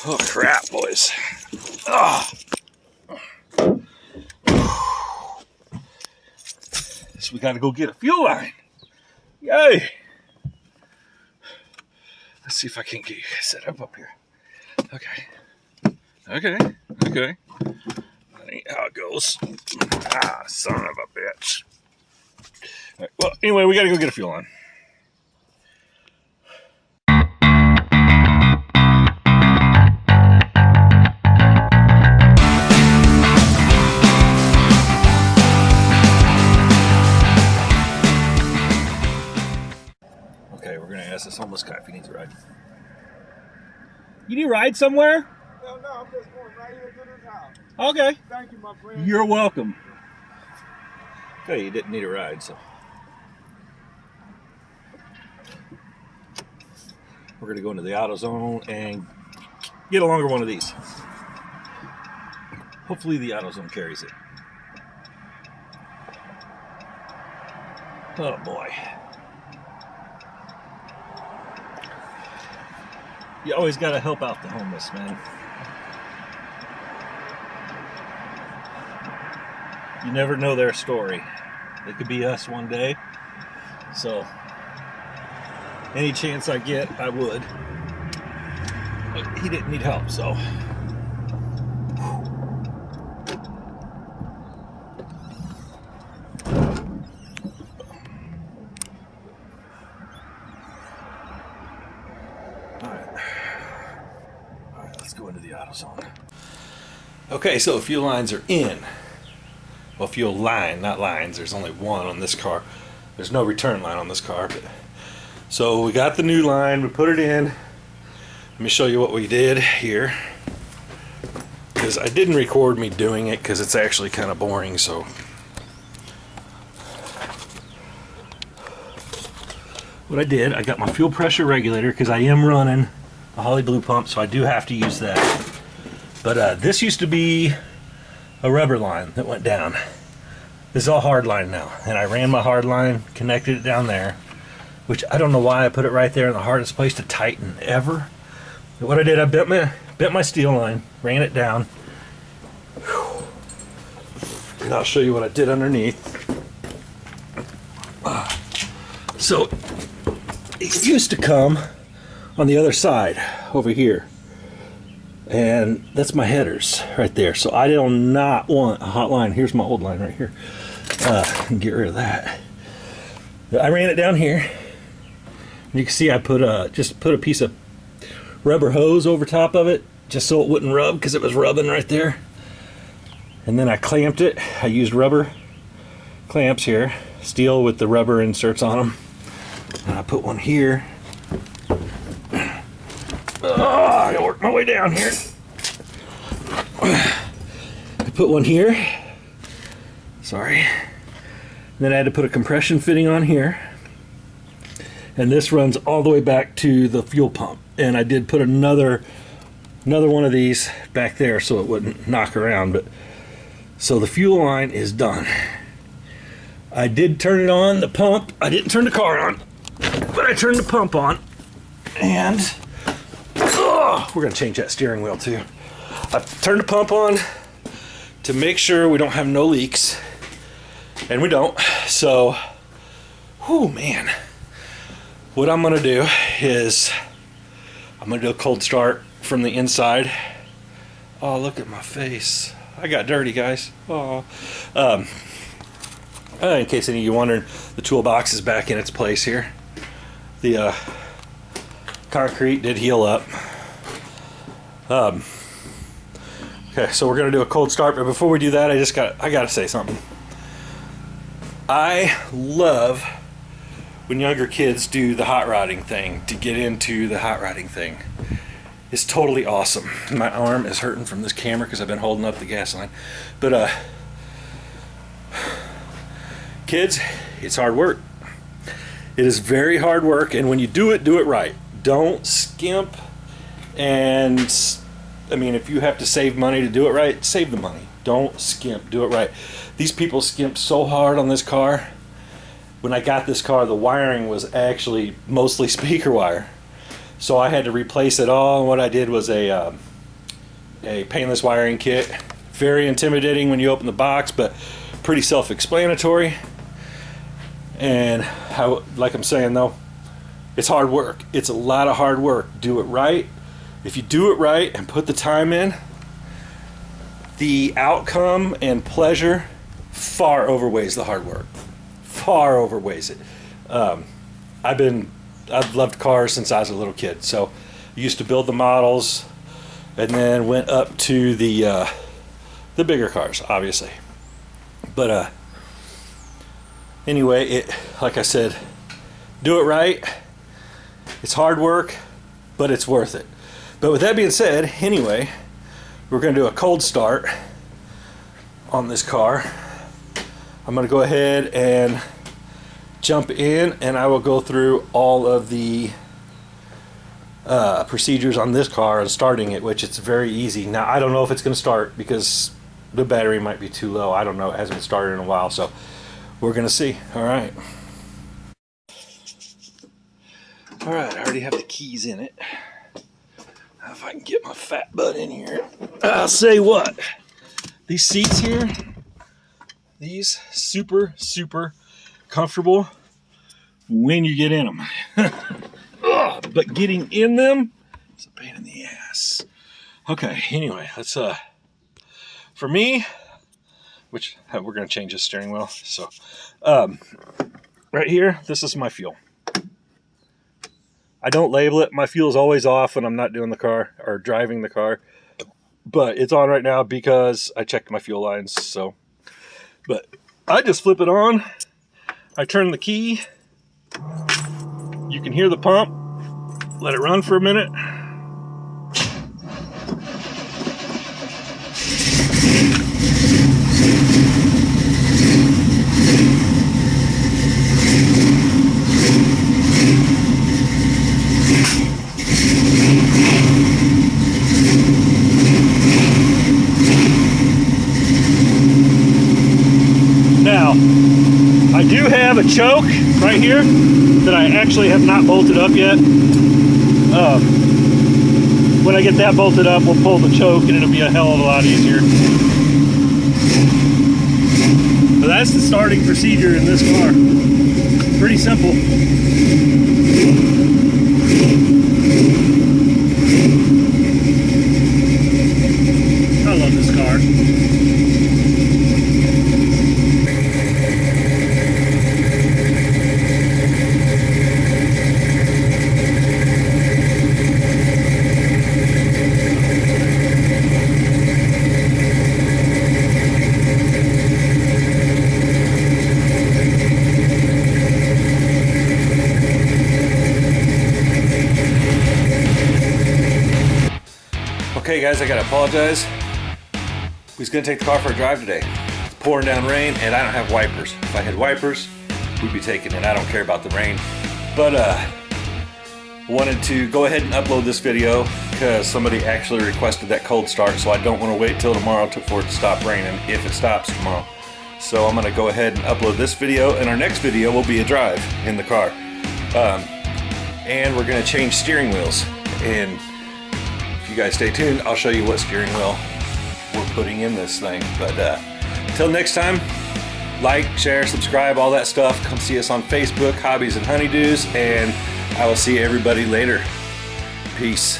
Oh crap, boys. Oh. So we gotta go get a fuel line. Yay! Let's see if I can get you set up here. Okay. That ain't how it goes. Ah, son of a bitch. All right, well, anyway, we gotta go get a fuel line. Okay, we're gonna ask this homeless guy if he needs a ride. You need a ride somewhere? No, I'm just going right here to this house. Okay. Thank you, my friend. You're welcome. Okay, you didn't need a ride, so. We're gonna go into the AutoZone and get a longer one of these. Hopefully the AutoZone carries it. Oh boy. You always gotta help out the homeless, man. You never know their story. It could be us one day. So, any chance I get, I would. But he didn't need help, so. Alright, let's go into the AutoZone. Okay, so fuel lines are in. Well, fuel line, not lines. There's only one on this car. There's no return line on this car. But, so we got the new line. We put it in. Let me show you what we did here. Because I didn't record me doing it because it's actually kind of boring. So what I did, I got my fuel pressure regulator because I am running a Holly Blue pump, so I do have to use that. But this used to be a rubber line that went down. This is all hard line now, and I ran my hard line, connected it down there, which I don't know why I put it right there in the hardest place to tighten ever. But what I did, I bent my steel line, ran it down, and I'll show you what I did underneath. So it used to come on the other side over here. And that's my headers right there. So I do not want a hot line. Here's my old line right here. Get rid of that. I ran it down here. You can see I just put a piece of rubber hose over top of it just so it wouldn't rub because it was rubbing right there. And then I clamped it. I used rubber clamps here, steel with the rubber inserts on them. And I put one here. I gotta work my way down here. I put one here. Sorry. And then I had to put a compression fitting on here. And this runs all the way back to the fuel pump. And I did put another one of these back there so it wouldn't knock around. But so the fuel line is done. I did turn it on, the pump. I didn't turn the car on, but I turned the pump on. And we're going to change that steering wheel too. I turned the pump on to make sure we don't have no leaks. And we don't. So, whew, man. What I'm going to do is I'm going to do a cold start from the inside. Oh, look at my face. I got dirty, guys. Oh. In case any of you wondering, the toolbox is back in its place here. The concrete did heal up. Okay, so we're gonna do a cold start, but before we do that, I gotta say something. I love when younger kids do the hot rodding thing, to get into the hot rodding thing. It's totally awesome. My arm is hurting from this camera because I've been holding up the gas line. But kids, it's hard work. It is very hard work, and when you do it right. Don't skimp. And I mean, if you have to save money to do it right, save the money. Don't skimp, do it right. These people skimped so hard on this car. When I got this car, the wiring was actually mostly speaker wire. So I had to replace it all, and what I did was a a painless wiring kit. Very intimidating when you open the box, but pretty self-explanatory. And how, like I'm saying though, it's hard work. It's a lot of hard work. Do it right. If you do it right and put the time in, the outcome and pleasure far overweighs the hard work. Far overweighs it. I've loved cars since I was a little kid. So I used to build the models and then went up to the bigger cars, obviously. But anyway, like I said, do it right. It's hard work, but it's worth it. But with that being said, anyway, we're going to do a cold start on this car. I'm going to go ahead and jump in, and I will go through all of the procedures on this car and starting it, which it's very easy. Now, I don't know if it's going to start because the battery might be too low. I don't know. It hasn't been started in a while, so we're going to see. All right. All right, I already have the keys in it. Now if I can get my fat butt in here. I'll say what. These seats here, these super comfortable when you get in them. But getting in them is a pain in the ass. Okay, anyway, let's for me, which we're gonna change the steering wheel. So right here, this is my fuel. I don't label it. My fuel is always off when I'm not doing the car or driving the car, but it's on right now because I checked my fuel lines. So, but I just flip it on. I turn the key. You can hear the pump. Let it run for a minute. Now, I do have a choke right here that I actually have not bolted up yet. When I get that bolted up, we'll pull the choke and it'll be a hell of a lot easier. But that's the starting procedure in this car. Pretty simple. I love this car. Okay guys, I gotta apologize. We was gonna take the car for a drive today. It's pouring down rain and I don't have wipers. If I had wipers, we'd be taking it. I don't care about the rain. But wanted to go ahead and upload this video because somebody actually requested that cold start, so I don't want to wait till tomorrow for it to stop raining if it stops tomorrow. So I'm gonna go ahead and upload this video, and our next video will be a drive in the car. And we're gonna change steering wheels. And if you guys stay tuned, I'll show you what steering wheel we're putting in this thing. But until next time, like, share, subscribe, all that stuff. Come see us on Facebook, Hobbies and Honeydews, and I will see everybody later. Peace.